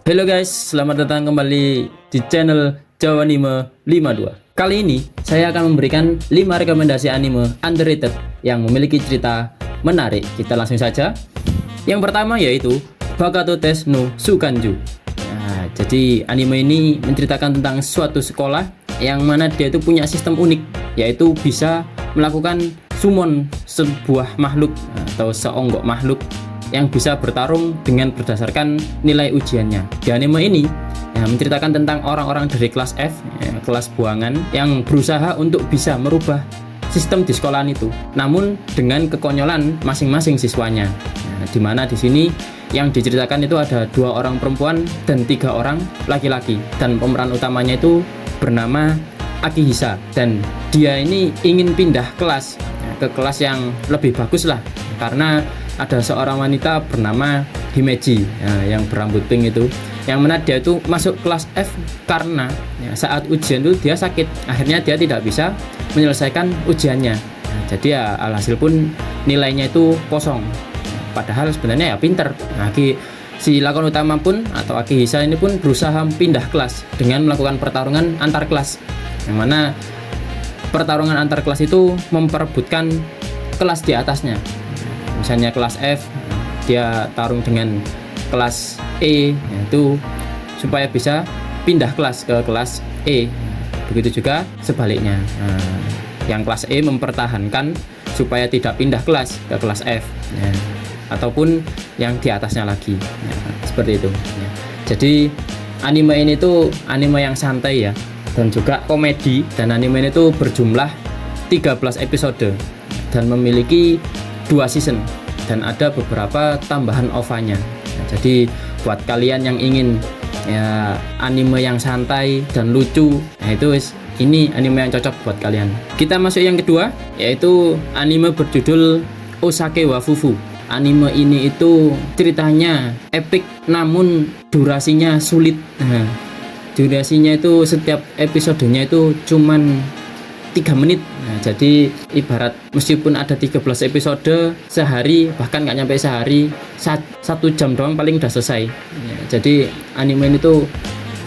Halo guys, selamat datang kembali di channel Jawa Anime 52. Kali ini saya akan memberikan 5 rekomendasi anime underrated yang memiliki cerita menarik. Kita langsung saja. Yang pertama yaitu Bakato Test no Sukanju. Nah, jadi anime ini menceritakan tentang suatu sekolah yang mana dia itu punya sistem unik, yaitu bisa melakukan summon sebuah makhluk atau seonggok makhluk yang bisa bertarung dengan berdasarkan nilai ujiannya. Di anime ini menceritakan tentang orang-orang dari kelas F, kelas buangan, yang berusaha untuk bisa merubah sistem di sekolahan itu, namun dengan kekonyolan masing-masing siswanya. Di mana di sini yang diceritakan itu ada 2 orang perempuan dan 3 orang laki-laki, dan pemeran utamanya itu bernama Akihisa, dan dia ini ingin pindah kelas ke kelas yang lebih bagus lah, karena ada seorang wanita bernama Himeji yang berambut pink itu, yang mana dia itu masuk kelas F karena saat ujian itu dia sakit, akhirnya dia tidak bisa menyelesaikan ujiannya. Jadi alhasil pun nilainya itu kosong, padahal sebenarnya ya pinter. Si lakon utama pun atau Akihisa ini pun berusaha pindah kelas dengan melakukan pertarungan antar kelas, yang mana pertarungan antar kelas itu memperebutkan kelas di atasnya. Misalnya kelas F, dia tarung dengan kelas E, yaitu supaya bisa pindah kelas ke kelas E. Begitu juga sebaliknya. Yang kelas E mempertahankan supaya tidak pindah kelas ke kelas F, ataupun yang di atasnya lagi. Seperti itu. Jadi anime ini tuh anime yang santai ya, dan juga komedi, dan anime ini tuh berjumlah 13 episode dan memiliki 2 season, dan ada beberapa tambahan OVA-nya. Jadi buat kalian yang ingin anime yang santai dan lucu, ini anime yang cocok buat kalian. Kita masuk yang kedua, yaitu anime berjudul Osake wa Fufu. Anime ini itu ceritanya epic namun durasinya sulit. Durasinya itu setiap episodenya itu cuman 3 menit. Jadi ibarat meskipun ada 13 episode sehari, bahkan nggak nyampe sehari, 1 jam doang paling udah selesai. Jadi anime ini tuh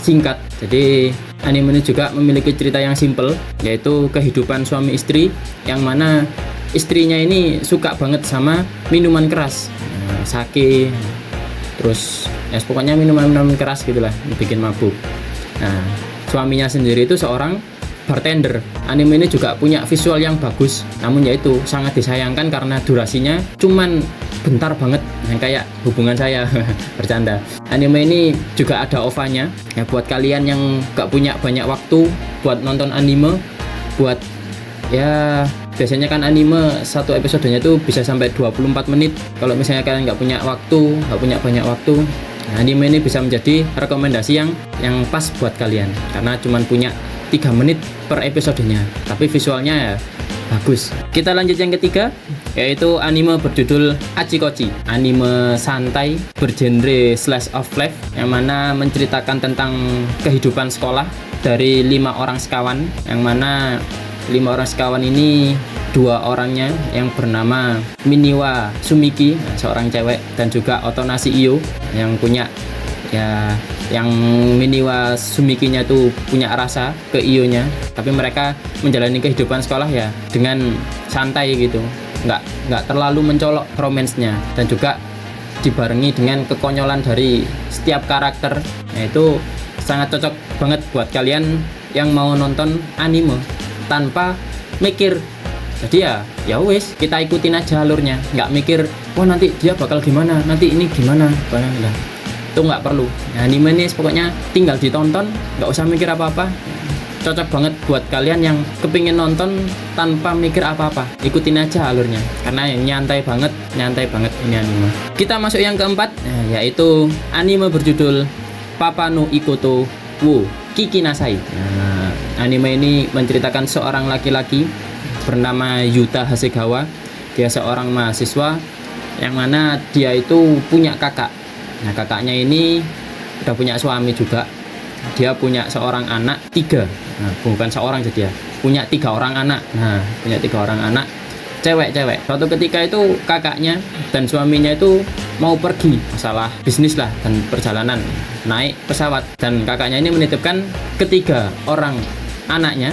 singkat. Jadi anime ini juga memiliki cerita yang simple, yaitu kehidupan suami istri, yang mana istrinya ini suka banget sama minuman keras, sake, terus pokoknya minuman keras gitulah, bikin mabuk. Suaminya sendiri itu seorang bartender. Anime ini juga punya visual yang bagus, namun yaitu sangat disayangkan karena durasinya cuman bentar banget, kayak hubungan saya. Bercanda. Anime ini juga ada OVA-nya ya, buat kalian yang gak punya banyak waktu buat nonton anime, buat biasanya kan anime satu episodenya itu bisa sampai 24 menit. Kalau misalnya kalian gak punya banyak waktu, anime ini bisa menjadi rekomendasi yang pas buat kalian, karena cuman punya 3 menit per episodenya, tapi visualnya ya bagus. Kita lanjut yang ketiga, yaitu anime berjudul Achikochi. Anime santai bergenre slice of life, yang mana menceritakan tentang kehidupan sekolah dari 5 orang sekawan, yang mana 5 orang sekawan ini 2 orangnya yang bernama Miniwa Sumiki, seorang cewek, dan juga Otonashi Iyo yang punya yang Miniwa Sumikinya tuh punya rasa ke Iyo-nya, tapi mereka menjalani kehidupan sekolah ya dengan santai gitu, nggak terlalu mencolok romansnya, dan juga dibarengi dengan kekonyolan dari setiap karakter. Itu sangat cocok banget buat kalian yang mau nonton anime tanpa mikir. Jadi ya wes, kita ikutin aja alurnya, nggak mikir wah nanti dia bakal gimana, nanti ini gimana, itu nggak perlu. Anime ini pokoknya tinggal ditonton, nggak usah mikir apa-apa. Cocok banget buat kalian yang kepingin nonton tanpa mikir apa-apa. Ikutin aja alurnya, karena nyantai banget ini anime. Kita masuk yang keempat, yaitu anime berjudul Papa no Ikoto wo Kikinasai. Anime ini menceritakan seorang laki-laki bernama Yuta Hasegawa. Dia seorang mahasiswa yang mana dia itu punya kakak. Kakaknya ini udah punya suami juga. Dia punya seorang anak 3. Bukan seorang, jadi ya punya 3 orang anak. Punya 3 orang anak. cewek-cewek. Suatu ketika itu kakaknya dan suaminya itu mau pergi masalah bisnis lah dan perjalanan naik pesawat, dan kakaknya ini menitipkan ketiga orang anaknya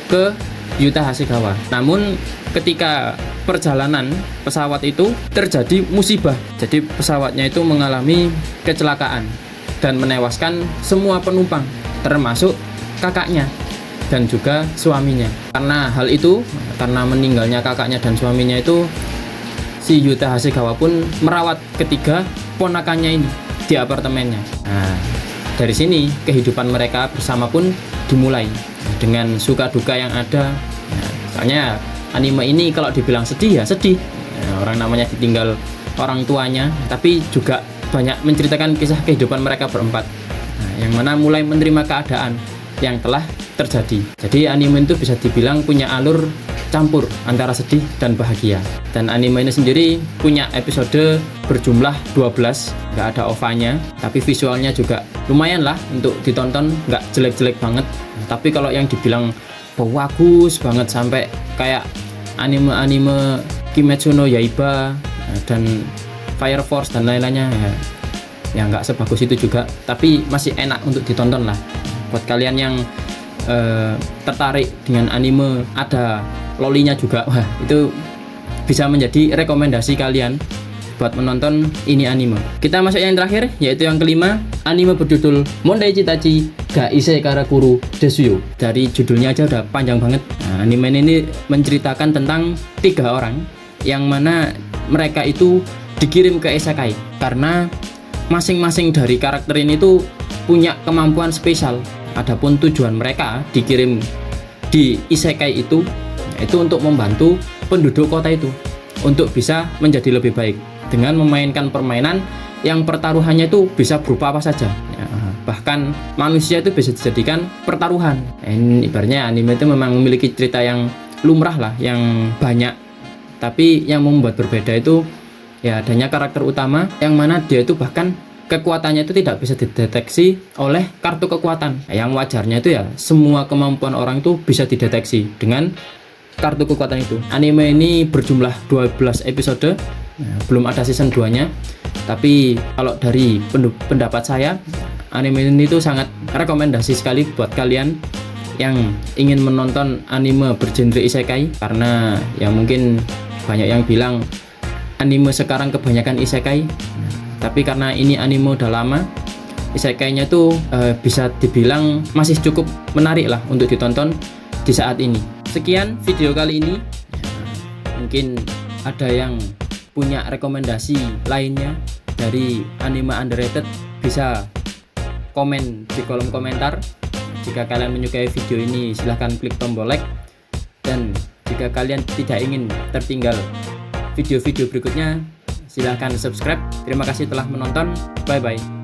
ke Yuta Hasegawa. Namun ketika perjalanan pesawat itu terjadi musibah, jadi pesawatnya itu mengalami kecelakaan dan menewaskan semua penumpang termasuk kakaknya dan juga suaminya. Karena hal itu, karena meninggalnya kakaknya dan suaminya itu, si Yuta Hasegawa pun merawat ketiga ponakannya ini di apartemennya. Nah, dari sini kehidupan mereka bersama pun dimulai dengan suka duka yang ada. Nah, soalnya anime ini kalau dibilang sedih ya sedih. Nah, orang namanya ditinggal orang tuanya, tapi juga banyak menceritakan kisah kehidupan mereka berempat. Nah, yang mana mulai menerima keadaan yang telah terjadi. Jadi anime itu bisa dibilang punya alur campur antara sedih dan bahagia. Dan anime ini sendiri punya episode berjumlah 12, nggak ada OVA-nya, tapi visualnya juga lumayan lah untuk ditonton, nggak jelek-jelek banget. Tapi kalau yang dibilang bagus banget sampai kayak anime-anime Kimetsu no Yaiba dan Fire Force dan lain-lainnya ya nggak sebagus itu juga, tapi masih enak untuk ditonton lah. Buat kalian yang tertarik dengan anime ada lolinya juga, wah itu bisa menjadi rekomendasi kalian buat menonton ini anime. Kita masuk yang terakhir, yaitu yang kelima, anime berjudul Mondai Chitachi ga Issei Karakuru Desuyo. Dari judulnya aja udah panjang banget. Nah, anime ini menceritakan tentang 3 orang yang mana mereka itu dikirim ke isekai karena masing-masing dari karakter ini tuh punya kemampuan spesial. Adapun tujuan mereka dikirim di isekai itu untuk membantu penduduk kota itu untuk bisa menjadi lebih baik dengan memainkan permainan yang pertaruhannya itu bisa berupa apa saja ya, bahkan manusia itu bisa dijadikan pertaruhan. Ini ibaratnya anime itu memang memiliki cerita yang lumrah lah, yang banyak, tapi yang membuat berbeda itu ya adanya karakter utama yang mana dia itu bahkan kekuatannya itu tidak bisa dideteksi oleh kartu kekuatan. Yang wajarnya itu ya semua kemampuan orang itu bisa dideteksi dengan kartu kekuatan itu. Anime ini berjumlah 12 episode, belum ada season 2-nya. Tapi kalau dari pendapat saya, anime ini tuh sangat rekomendasi sekali buat kalian yang ingin menonton anime bergenre isekai, karena ya mungkin banyak yang bilang anime sekarang kebanyakan isekai. Tapi karena ini anime udah lama, isekainya tuh bisa dibilang masih cukup menarik lah untuk ditonton di saat ini. Sekian video kali ini. Mungkin ada yang punya rekomendasi lainnya dari anime underrated, bisa komen di kolom komentar. Jika kalian menyukai video ini, silahkan klik tombol like. Dan jika kalian tidak ingin tertinggal video-video berikutnya, silahkan subscribe. Terima kasih telah menonton. Bye bye.